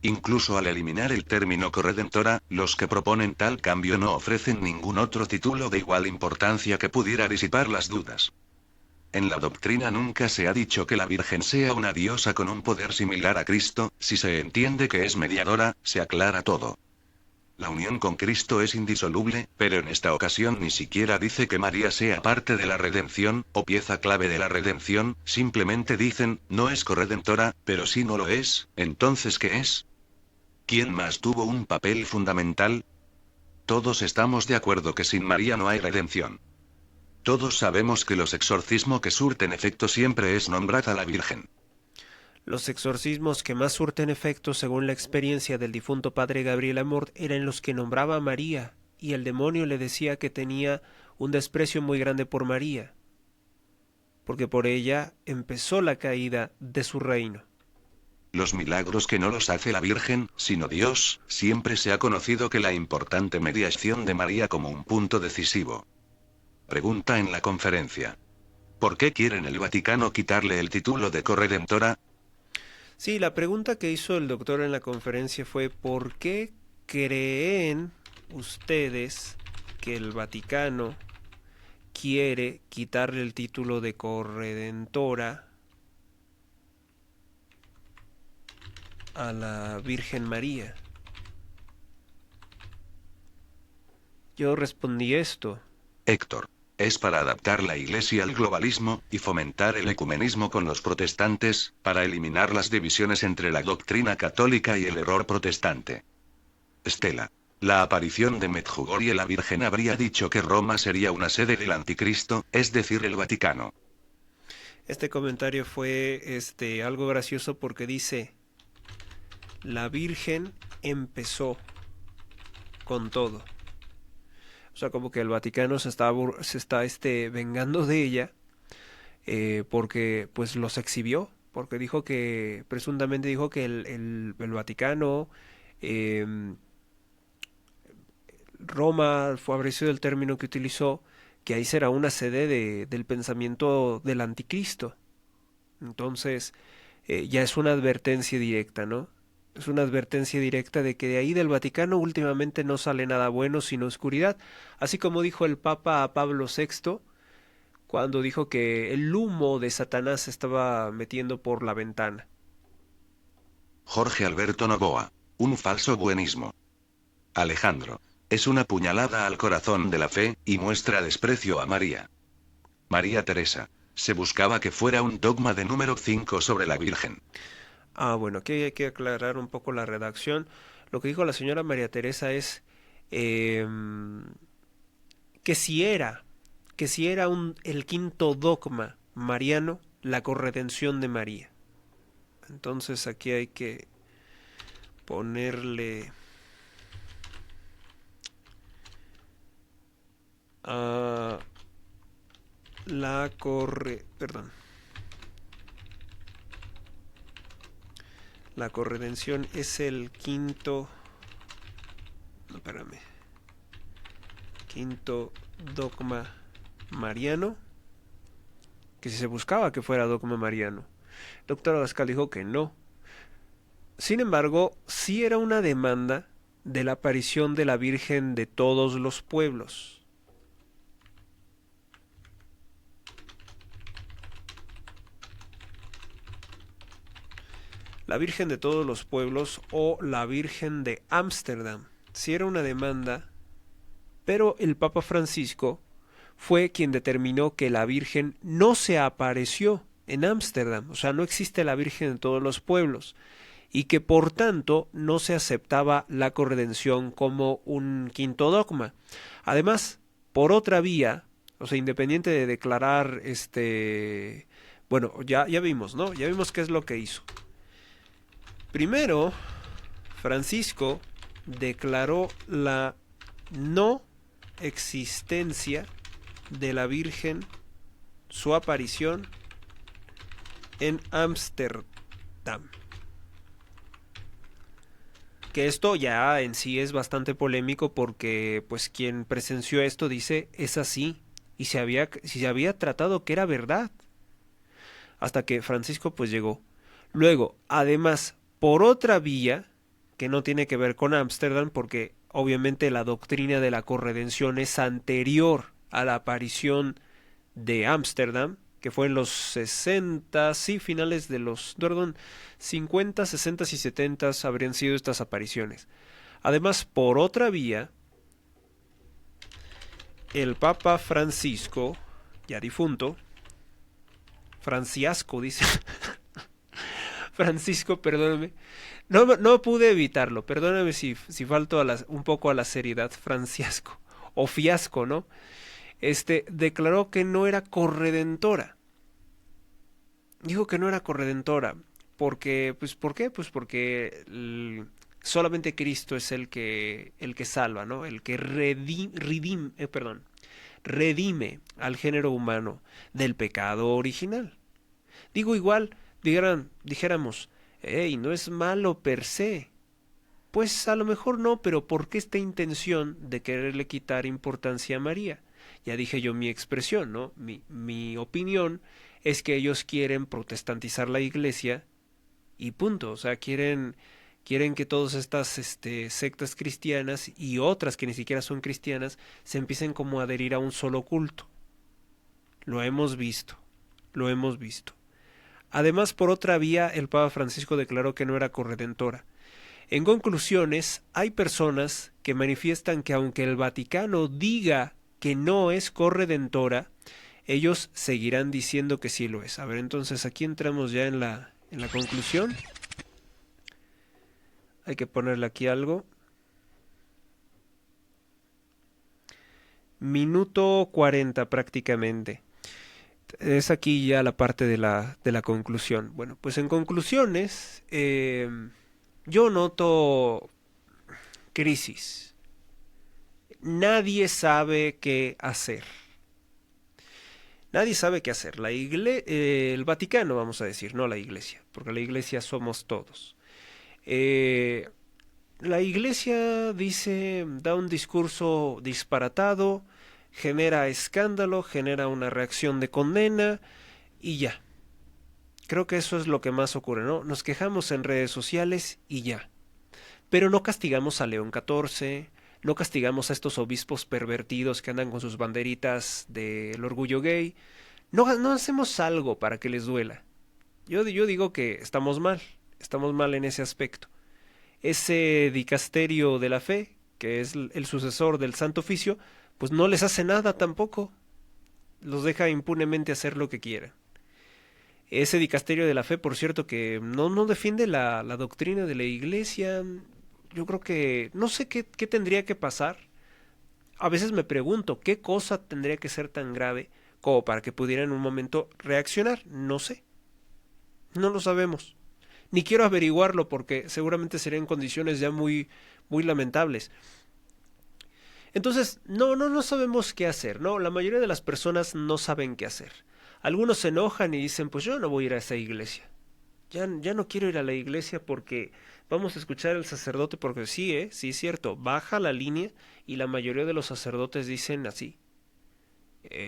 Incluso al eliminar el término corredentora, los que proponen tal cambio no ofrecen ningún otro título de igual importancia que pudiera disipar las dudas. En la doctrina nunca se ha dicho que la Virgen sea una diosa con un poder similar a Cristo, si se entiende que es mediadora, se aclara todo. La unión con Cristo es indisoluble, pero en esta ocasión ni siquiera dice que María sea parte de la redención, o pieza clave de la redención, simplemente dicen, no es corredentora, pero si no lo es, ¿entonces qué es? ¿Quién más tuvo un papel fundamental? Todos estamos de acuerdo que sin María no hay redención. Todos sabemos que los exorcismos que surten efecto siempre es nombrar a la Virgen. Los exorcismos que más surten efecto, según la experiencia del difunto padre Gabriel Amort, eran los que nombraba a María, y el demonio le decía que tenía un desprecio muy grande por María, porque por ella empezó la caída de su reino. Los milagros que no los hace la Virgen, sino Dios, siempre se ha conocido que la importante mediación de María como un punto decisivo. Pregunta en la conferencia. ¿Por qué quieren el Vaticano quitarle el título de corredentora? Sí, la pregunta que hizo el doctor en la conferencia fue ¿por qué creen ustedes que el Vaticano quiere quitarle el título de corredentora a la Virgen María? Yo respondí esto. Héctor. Es para adaptar la Iglesia al globalismo, y fomentar el ecumenismo con los protestantes, para eliminar las divisiones entre la doctrina católica y el error protestante. Estela. La aparición de Medjugorje la Virgen habría dicho que Roma sería una sede del anticristo, es decir, el Vaticano. Este comentario fue algo gracioso porque dice, la Virgen empezó con todo. O sea, como que el Vaticano se está vengando de ella porque pues los exhibió, porque dijo que, presuntamente dijo que el Vaticano Roma habría sido el término que utilizó, que ahí será una sede del pensamiento del anticristo. Entonces, ya es una advertencia directa, ¿no? Es una advertencia directa de que de ahí del Vaticano últimamente no sale nada bueno sino oscuridad, así como dijo el Papa a Pablo VI cuando dijo que el humo de Satanás se estaba metiendo por la ventana. Jorge Alberto Novoa. Un falso buenismo. Alejandro. Es una puñalada al corazón de la fe, y muestra desprecio a María. María Teresa. Se buscaba que fuera un dogma de número 5 sobre la Virgen. Bueno, aquí hay que aclarar un poco la redacción. Lo que dijo la señora María Teresa es eh, que si era el quinto dogma mariano, la corredención de María. Entonces aquí hay que ponerle a la la corredención es el quinto dogma mariano, que si se buscaba que fuera dogma mariano. Doctor Abascal dijo que no. Sin embargo, sí era una demanda de la aparición de la Virgen de todos los pueblos. La Virgen de todos los pueblos o la Virgen de Ámsterdam. Sí era una demanda, pero el Papa Francisco fue quien determinó que la Virgen no se apareció en Ámsterdam, o sea, no existe la Virgen de todos los pueblos, y que por tanto no se aceptaba la corredención como un quinto dogma. Además, por otra vía, o sea, independiente de declarar bueno, ya vimos, ¿no? Ya vimos qué es lo que hizo. Primero, Francisco declaró la no existencia de la Virgen, su aparición en Ámsterdam. Que esto ya en sí es bastante polémico porque pues quien presenció esto dice es así y se había tratado que era verdad hasta que Francisco pues llegó. Luego, además, por otra vía que no tiene que ver con Ámsterdam porque obviamente la doctrina de la corredención es anterior a la aparición de Ámsterdam, que fue en los 60, sí, finales de los, perdón, 50, 60 y 70 habrían sido estas apariciones. Además, por otra vía, el Papa Francisco, ya difunto, Franciasco, dice, Francisco, perdóname, no pude evitarlo, perdóname si falto un poco a la seriedad, Franciasco, o fiasco, ¿no? Declaró que no era corredentora. Dijo que no era corredentora. Porque, pues, ¿por qué? Pues porque solamente Cristo es el que salva, ¿no? El que redime al género humano del pecado original. Digo, igual, dijéramos, hey, no es malo per se. Pues a lo mejor no, pero ¿por qué esta intención de quererle quitar importancia a María? Ya dije yo mi expresión, ¿no? Mi opinión es que ellos quieren protestantizar la iglesia y punto. O sea, quieren que todas estas sectas cristianas y otras que ni siquiera son cristianas se empiecen como a adherir a un solo culto. Lo hemos visto. Además, por otra vía, el Papa Francisco declaró que no era corredentora. En conclusiones, hay personas que manifiestan que aunque el Vaticano diga que no es corredentora, ellos seguirán diciendo que sí lo es. A ver, entonces aquí entramos ya en la conclusión. Hay que ponerle aquí algo. Minuto 40 prácticamente. Es aquí ya la parte de la conclusión. Bueno, pues en conclusiones, yo noto crisis. Nadie sabe qué hacer. Nadie sabe qué hacer. El Vaticano, vamos a decir, no la iglesia, porque la iglesia somos todos. La iglesia dice, da un discurso disparatado, genera escándalo, genera una reacción de condena y ya. Creo que eso es lo que más ocurre, ¿no? Nos quejamos en redes sociales y ya. Pero no castigamos a León XIV, no castigamos a estos obispos pervertidos que andan con sus banderitas del orgullo gay. No hacemos algo para que les duela. Yo digo que estamos mal en ese aspecto. Ese dicasterio de la fe, que es el sucesor del Santo Oficio, pues no les hace nada tampoco. Los deja impunemente hacer lo que quieran. Ese dicasterio de la fe, por cierto, que no defiende la doctrina de la iglesia. Yo creo que no sé qué tendría que pasar. A veces me pregunto qué cosa tendría que ser tan grave como para que pudiera en un momento reaccionar. No sé. No lo sabemos. Ni quiero averiguarlo porque seguramente serían condiciones ya muy lamentables. Entonces, no sabemos qué hacer, ¿no? La mayoría de las personas no saben qué hacer. Algunos se enojan y dicen, pues yo no voy a ir a esa iglesia. Ya no quiero ir a la iglesia porque vamos a escuchar al sacerdote porque sí es cierto, baja la línea y la mayoría de los sacerdotes dicen así.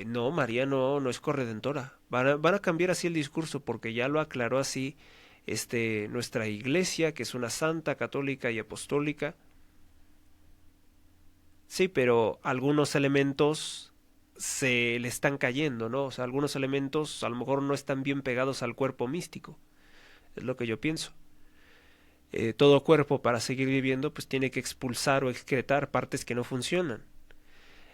No, María no es corredentora. Van a cambiar así el discurso porque ya lo aclaró así nuestra iglesia, que es una santa, católica y apostólica. Sí, pero algunos elementos se le están cayendo, ¿no? O sea, algunos elementos a lo mejor no están bien pegados al cuerpo místico. Es lo que yo pienso. Todo cuerpo para seguir viviendo pues tiene que expulsar o excretar partes que no funcionan.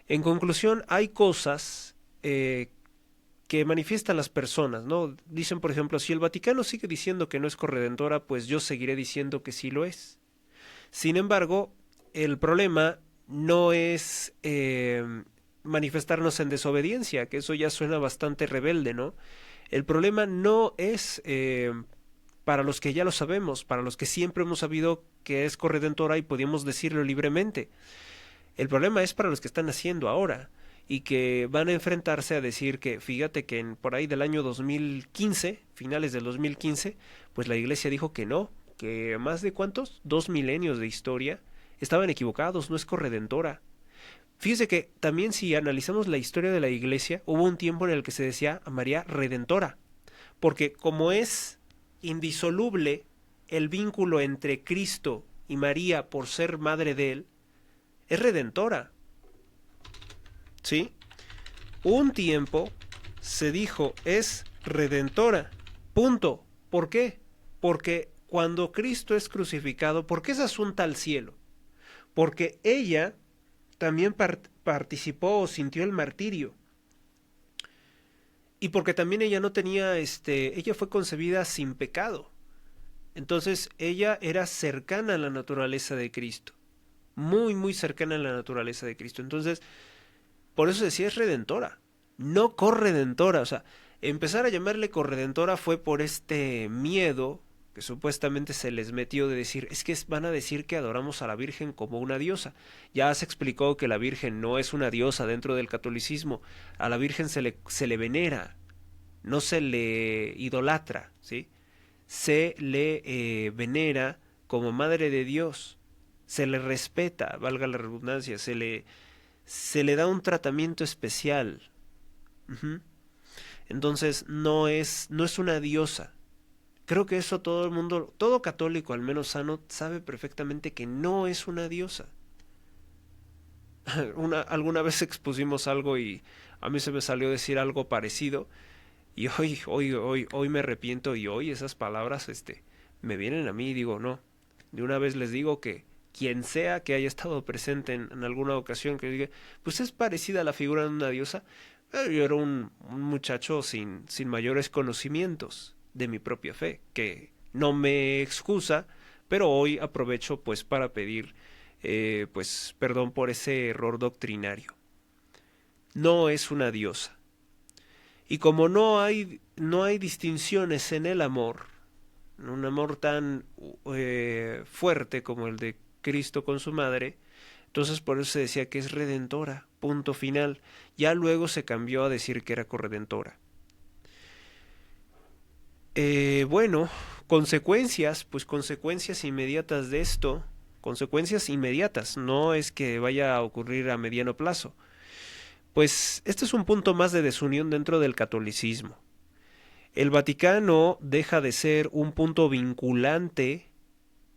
En conclusión, hay cosas que manifiestan las personas, ¿no? Dicen, por ejemplo, si el Vaticano sigue diciendo que no es corredentora, pues yo seguiré diciendo que sí lo es. Sin embargo, el problema no es manifestarnos en desobediencia, que eso ya suena bastante rebelde, ¿no? El problema no es para los que ya lo sabemos, para los que siempre hemos sabido que es corredentora y podíamos decirlo libremente. El problema es para los que están haciendo ahora y que van a enfrentarse a decir que, fíjate que por ahí del año 2015, finales del 2015, pues la iglesia dijo que no, que más de ¿cuántos? 2 milenios de historia estaban equivocados, no es corredentora. Fíjese que también si analizamos la historia de la iglesia, hubo un tiempo en el que se decía a María redentora, porque como es indisoluble el vínculo entre Cristo y María por ser madre de él, es redentora. ¿Sí? Un tiempo se dijo es redentora. Punto. ¿Por qué? Porque cuando Cristo es crucificado, ¿por qué es asunta al cielo? Porque ella también participó o sintió el martirio. Y porque también ella no tenía, ella fue concebida sin pecado. Entonces ella era cercana a la naturaleza de Cristo. Muy cercana a la naturaleza de Cristo. Entonces, por eso decía es redentora, no corredentora. O sea, empezar a llamarle corredentora fue por este miedo que supuestamente se les metió de decir, es que van a decir que adoramos a la Virgen como una diosa. Ya se explicó que la Virgen no es una diosa dentro del catolicismo. A la Virgen se le venera, no se le idolatra, ¿sí? Se le venera como Madre de Dios, se le respeta, valga la redundancia, se le da un tratamiento especial. Entonces no es una diosa. Creo que eso todo el mundo, todo católico al menos sano, sabe perfectamente que no es una diosa. Alguna vez expusimos algo y a mí se me salió decir algo parecido y hoy me arrepiento y hoy esas palabras me vienen a mí y digo no. De una vez les digo que quien sea que haya estado presente en alguna ocasión que diga, pues es parecida a la figura de una diosa. Yo era un muchacho sin mayores conocimientos de mi propia fe, que no me excusa, pero hoy aprovecho pues para pedir pues perdón por ese error doctrinario. No es una diosa. Y como no hay distinciones en el amor, un amor tan fuerte como el de Cristo con su madre, entonces por eso se decía que es redentora, punto final. Ya luego se cambió a decir que era corredentora. Bueno, consecuencias inmediatas de esto, consecuencias inmediatas, no es que vaya a ocurrir a mediano plazo. Pues este es un punto más de desunión dentro del catolicismo. El Vaticano deja de ser un punto vinculante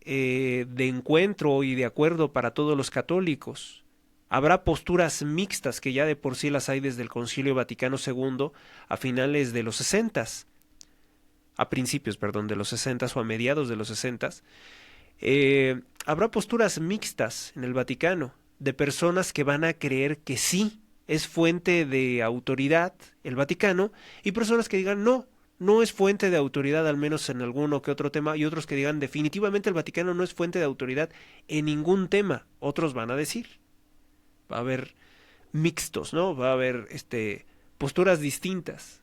de encuentro y de acuerdo para todos los católicos. Habrá posturas mixtas que ya de por sí las hay desde el Concilio Vaticano II a finales de los 60s, a principios, perdón, de los 60s o a mediados de los 60s. Habrá posturas mixtas en el Vaticano de personas que van a creer que sí es fuente de autoridad el Vaticano y personas que digan no, no es fuente de autoridad al menos en alguno que otro tema y otros que digan definitivamente el Vaticano no es fuente de autoridad en ningún tema. Otros van a decir, va a haber mixtos, ¿no? Va a haber posturas distintas.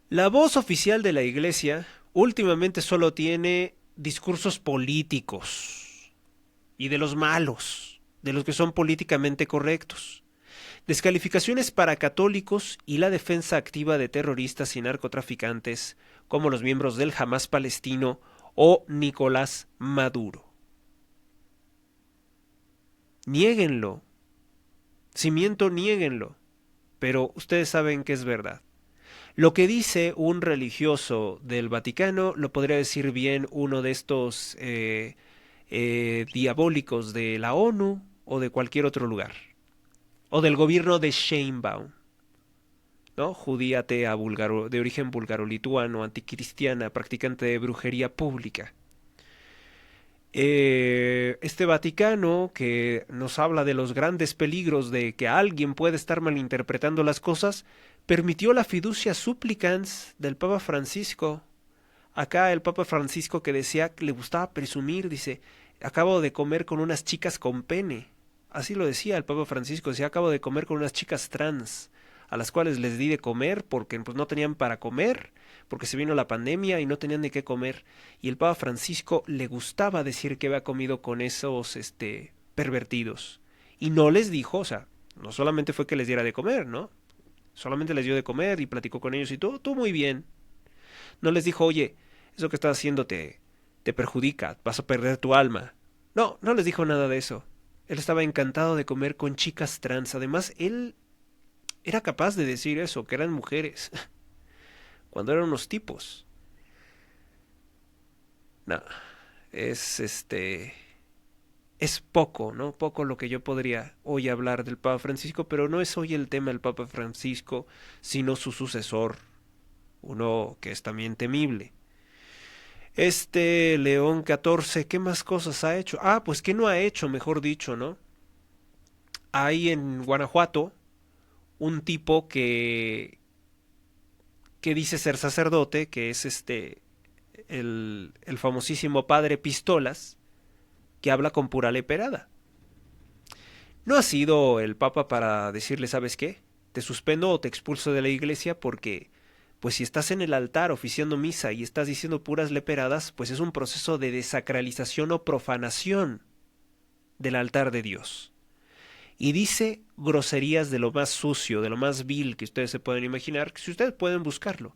La voz oficial de la Iglesia últimamente solo tiene discursos políticos y de los malos, de los que son políticamente correctos, descalificaciones para católicos y la defensa activa de terroristas y narcotraficantes como los miembros del Hamas palestino o Nicolás Maduro. Niéguenlo. Si miento, niéguenlo. Pero ustedes saben que es verdad. Lo que dice un religioso del Vaticano lo podría decir bien uno de estos diabólicos de la ONU o de cualquier otro lugar. O del gobierno de Sheinbaum, ¿no? Judía atea de origen búlgaro-lituano, anticristiana, practicante de brujería pública. Este Vaticano que nos habla de los grandes peligros de que alguien puede estar malinterpretando las cosas, permitió la fiducia supplicans del Papa Francisco. Acá el Papa Francisco que decía que le gustaba presumir, dice, acabo de comer con unas chicas con pene. Así lo decía el Papa Francisco, decía, acabo de comer con unas chicas trans, a las cuales les di de comer porque pues, no tenían para comer, porque se vino la pandemia y no tenían ni qué comer. Y el Papa Francisco le gustaba decir que había comido con esos pervertidos. Y no les dijo, o sea, no solamente fue que les diera de comer, ¿no? Solamente les dio de comer y platicó con ellos y todo muy bien. No les dijo, oye, eso que estás haciendo te perjudica, vas a perder tu alma. No, no les dijo nada de eso. Él estaba encantado de comer con chicas trans. Además, él era capaz de decir eso, que eran mujeres, cuando eran unos tipos. No, es poco, ¿no? Poco lo que yo podría hoy hablar del Papa Francisco, pero no es hoy el tema del Papa Francisco, sino su sucesor, uno que es también temible. León XIV, ¿qué más cosas ha hecho? Ah, pues ¿qué no ha hecho, mejor dicho, ¿no? Hay en Guanajuato un tipo que dice ser sacerdote, que es el famosísimo padre Pistolas, que habla con pura leperada. No ha sido el Papa para decirle, ¿sabes qué? Te suspendo o te expulso de la iglesia porque, pues si estás en el altar oficiando misa y estás diciendo puras leperadas, pues es un proceso de desacralización o profanación del altar de Dios. Y dice groserías de lo más sucio, de lo más vil que ustedes se pueden imaginar, que si ustedes pueden buscarlo.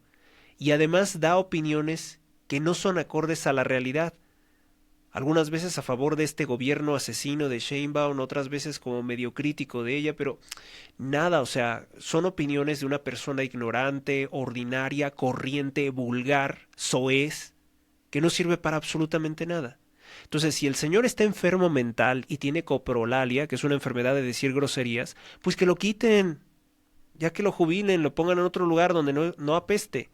Y además da opiniones que no son acordes a la realidad. Algunas veces a favor de este gobierno asesino de Sheinbaum, otras veces como medio crítico de ella, pero nada, o sea, son opiniones de una persona ignorante, ordinaria, corriente, vulgar, soez, que no sirve para absolutamente nada. Entonces, si el señor está enfermo mental y tiene coprolalia, que es una enfermedad de decir groserías, pues que lo quiten, ya que lo jubilen, lo pongan en otro lugar donde no apeste.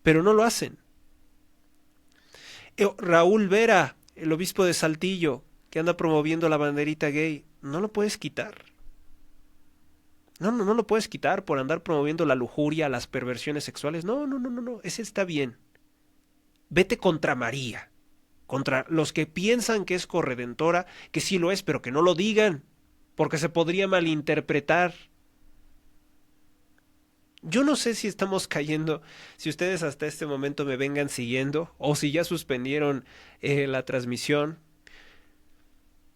Pero no lo hacen. Raúl Vera, el obispo de Saltillo, que anda promoviendo la banderita gay, no lo puedes quitar. No lo puedes quitar por andar promoviendo la lujuria, las perversiones sexuales. No, ese está bien. Vete contra María, contra los que piensan que es corredentora, que sí lo es, pero que no lo digan, porque se podría malinterpretar. Yo no sé si estamos cayendo, si ustedes hasta este momento me vengan siguiendo, o si ya suspendieron la transmisión.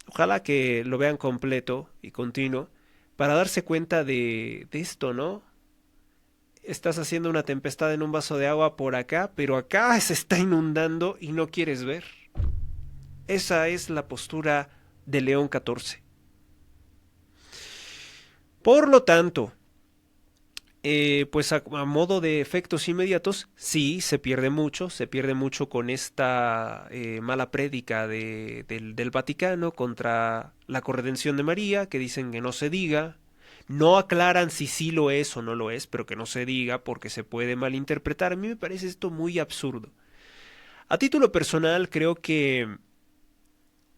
Ojalá que lo vean completo y continuo, para darse cuenta de esto, ¿no? Estás haciendo una tempestad en un vaso de agua por acá, pero acá se está inundando y no quieres ver. Esa es la postura de León XIV. Por lo tanto, pues a modo de efectos inmediatos, sí, se pierde mucho con esta mala prédica del Vaticano contra la corredención de María, que dicen que no se diga, no aclaran si sí lo es o no lo es, pero que no se diga porque se puede malinterpretar. A mí me parece esto muy absurdo. A título personal, creo que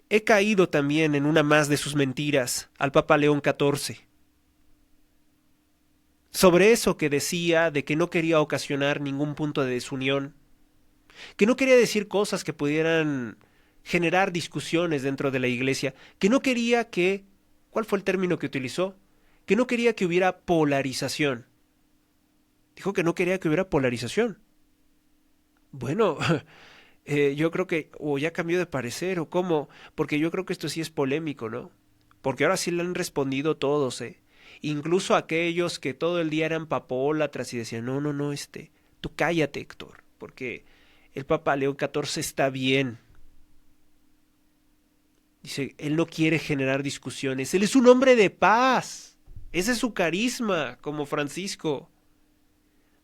he caído también en una más de sus mentiras al Papa León XIV. Sobre eso que decía de que no quería ocasionar ningún punto de desunión, que no quería decir cosas que pudieran generar discusiones dentro de la iglesia, que no quería que, ¿cuál fue el término que utilizó? Que no quería que hubiera polarización. Dijo que no quería que hubiera polarización. Bueno, yo creo que o ya cambió de parecer o cómo, porque yo creo que esto sí es polémico, ¿no? Porque ahora sí le han respondido todos, ¿eh? Incluso aquellos que todo el día eran papólatras y decían, no, no, no, tú cállate, Héctor, porque el Papa León XIV está bien. Dice, él no quiere generar discusiones, él es un hombre de paz. Ese es su carisma, como Francisco.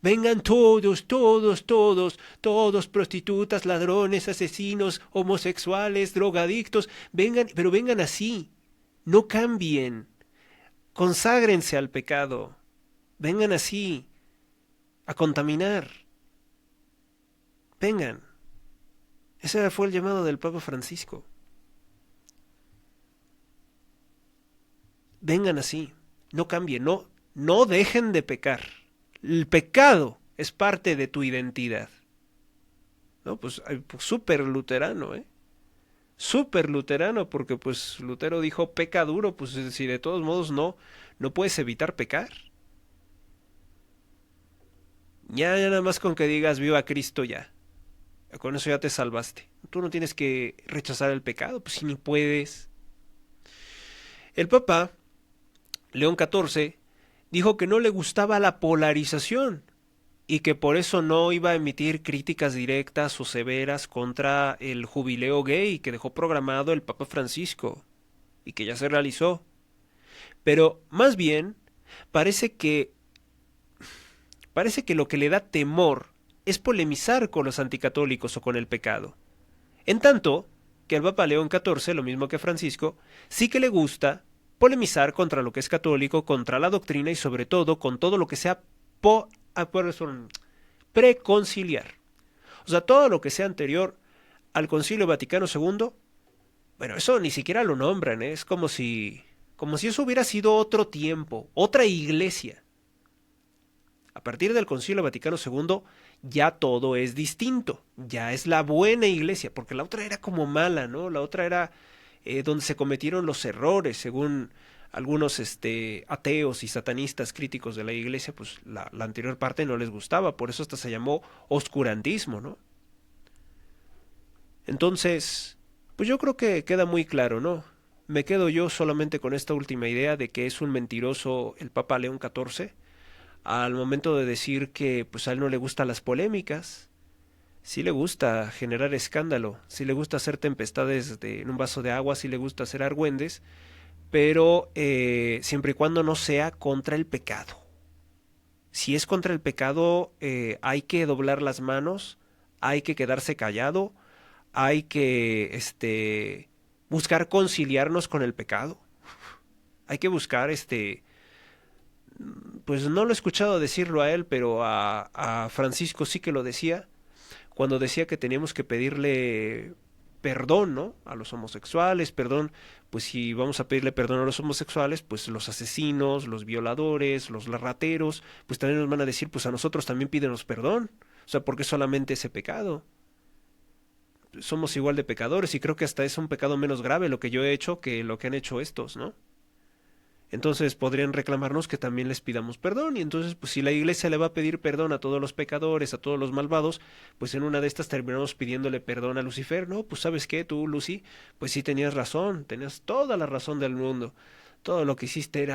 Vengan todos, todos, todos, todos, prostitutas, ladrones, asesinos, homosexuales, drogadictos, vengan, pero vengan así, no cambien. Conságrense al pecado. Vengan así a contaminar. Vengan. Ese fue el llamado del Papa Francisco. Vengan así. No cambien. No dejen de pecar. El pecado es parte de tu identidad. No, pues súper luterano, ¿eh? Súper luterano, porque pues Lutero dijo peca duro, pues si de todos modos no puedes evitar pecar. Ya nada más con que digas viva Cristo ya. Con eso ya te salvaste. Tú no tienes que rechazar el pecado, pues si ni puedes. El Papa León XIV dijo que no le gustaba la polarización y que por eso no iba a emitir críticas directas o severas contra el jubileo gay que dejó programado el Papa Francisco y que ya se realizó. Pero más bien parece que lo que le da temor es polemizar con los anticatólicos o con el pecado. En tanto que al Papa León XIV, lo mismo que Francisco, sí que le gusta polemizar contra lo que es católico, contra la doctrina y sobre todo con todo lo que sea preconciliar. O sea, todo lo que sea anterior al Concilio Vaticano II, bueno, eso ni siquiera lo nombran, ¿eh? Es como si eso hubiera sido otro tiempo, otra iglesia. A partir del Concilio Vaticano II ya todo es distinto, ya es la buena iglesia, porque la otra era como mala, ¿no? La otra era donde se cometieron los errores, según algunos ateos y satanistas críticos de la iglesia, pues la anterior parte no les gustaba, por eso hasta se llamó oscurantismo, ¿no? Entonces, pues yo creo que queda muy claro, ¿no? Me quedo yo solamente con esta última idea de que es un mentiroso el Papa León XIV, al momento de decir que pues a él no le gustan las polémicas. Sí le gusta generar escándalo, sí le gusta hacer tempestades en un vaso de agua, sí le gusta hacer argüendes, pero siempre y cuando no sea contra el pecado. Si es contra el pecado, hay que doblar las manos, hay que quedarse callado, hay que buscar conciliarnos con el pecado. Hay que buscar pues no lo he escuchado decirlo a él, pero a Francisco sí que lo decía, cuando decía que teníamos que pedirle perdón, ¿no? A los homosexuales, perdón, pues si vamos a pedirle perdón a los homosexuales, pues los asesinos, los violadores, los rateros, pues también nos van a decir, pues a nosotros también pídenos perdón, o sea, porque solamente ese pecado. Somos igual de pecadores y creo que hasta es un pecado menos grave lo que yo he hecho que lo que han hecho estos, ¿no? Entonces podrían reclamarnos que también les pidamos perdón. Y entonces, pues si la iglesia le va a pedir perdón a todos los pecadores, a todos los malvados, pues en una de estas terminamos pidiéndole perdón a Lucifer. No, pues sabes qué, tú, Lucy, pues sí tenías razón, tenías toda la razón del mundo. Todo lo que hiciste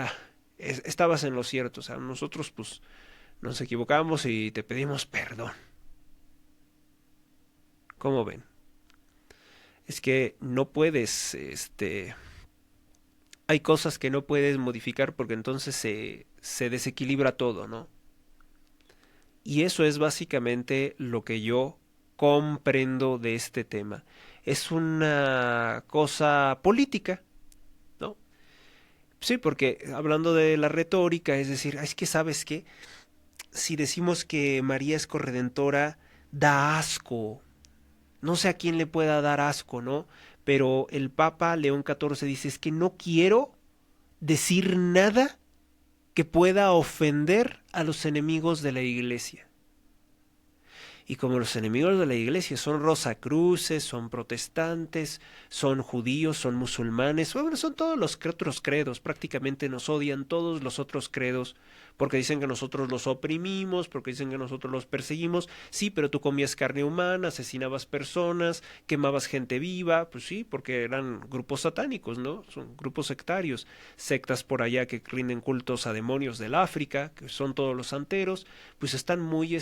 estabas en lo cierto. O sea, nosotros pues nos equivocamos y te pedimos perdón. ¿Cómo ven? es que no puedes, hay cosas que no puedes modificar porque entonces se desequilibra todo, ¿no? Y eso es básicamente lo que yo comprendo de este tema. Es una cosa política, ¿no? Sí, porque hablando de la retórica, es decir, es que sabes qué, si decimos que María es corredentora, da asco. No sé a quién le pueda dar asco, ¿no? Pero el Papa León XIV dice, es que no quiero decir nada que pueda ofender a los enemigos de la Iglesia. Y como los enemigos de la Iglesia son rosacruces, son protestantes, son judíos, son musulmanes, bueno, son todos los otros credos, prácticamente nos odian todos los otros credos, porque dicen que nosotros los oprimimos, porque dicen que nosotros los perseguimos, sí, pero tú comías carne humana, asesinabas personas, quemabas gente viva, pues sí, porque eran grupos satánicos, ¿no? Son grupos sectarios, sectas por allá que rinden cultos a demonios del África, que son todos los santeros, pues están muy,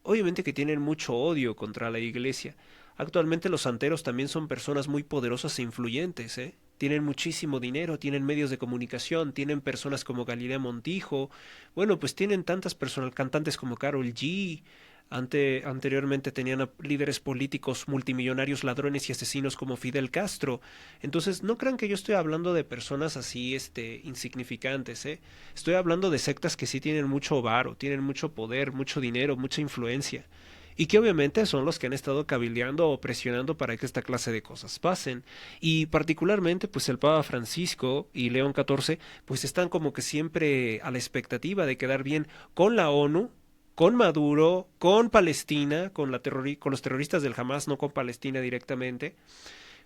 obviamente que tienen mucho odio contra la Iglesia. Actualmente los santeros también son personas muy poderosas e influyentes, ¿eh? Tienen muchísimo dinero, tienen medios de comunicación, tienen personas como Galilea Montijo, bueno, pues tienen tantas personas, cantantes como Karol G, anteriormente tenían a líderes políticos multimillonarios, ladrones y asesinos como Fidel Castro. Entonces, no crean que yo estoy hablando de personas así, insignificantes, ¿eh? Estoy hablando de sectas que sí tienen mucho varo, tienen mucho poder, mucho dinero, mucha influencia. Y que obviamente son los que han estado cabildeando o presionando para que esta clase de cosas pasen. Y particularmente, pues el Papa Francisco y León XIV, pues están como que siempre a la expectativa de quedar bien con la ONU, con Maduro, con Palestina, con los terroristas del Hamas, no con Palestina directamente,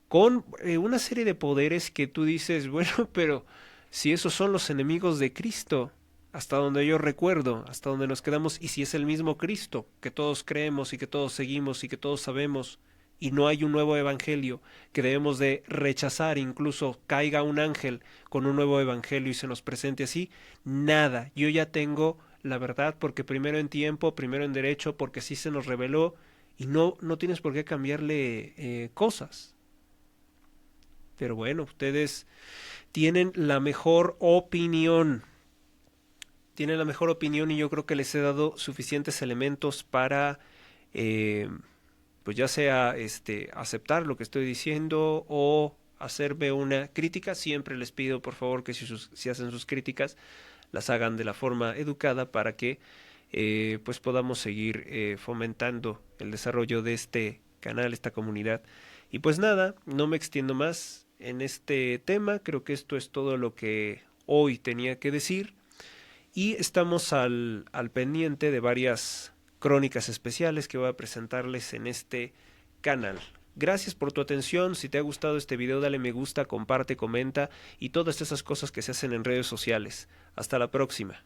con una serie de poderes que tú dices, bueno, pero si esos son los enemigos de Cristo, hasta donde yo recuerdo, hasta donde nos quedamos, y si es el mismo Cristo que todos creemos y que todos seguimos y que todos sabemos, y no hay un nuevo evangelio que debemos de rechazar, incluso caiga un ángel con un nuevo evangelio y se nos presente así, nada, yo ya tengo la verdad porque primero en tiempo, primero en derecho, porque así se nos reveló y no tienes por qué cambiarle cosas. Pero bueno, ustedes tienen la mejor opinión. Tienen la mejor opinión y yo creo que les he dado suficientes elementos para, pues ya sea aceptar lo que estoy diciendo o hacerme una crítica. Siempre les pido por favor que si hacen sus críticas las hagan de la forma educada para que pues podamos seguir fomentando el desarrollo de este canal, esta comunidad. Y pues nada, no me extiendo más en este tema, creo que esto es todo lo que hoy tenía que decir y estamos al pendiente de varias crónicas especiales que voy a presentarles en este canal. Gracias por tu atención, si te ha gustado este video dale me gusta, comparte, comenta y todas esas cosas que se hacen en redes sociales. Hasta la próxima.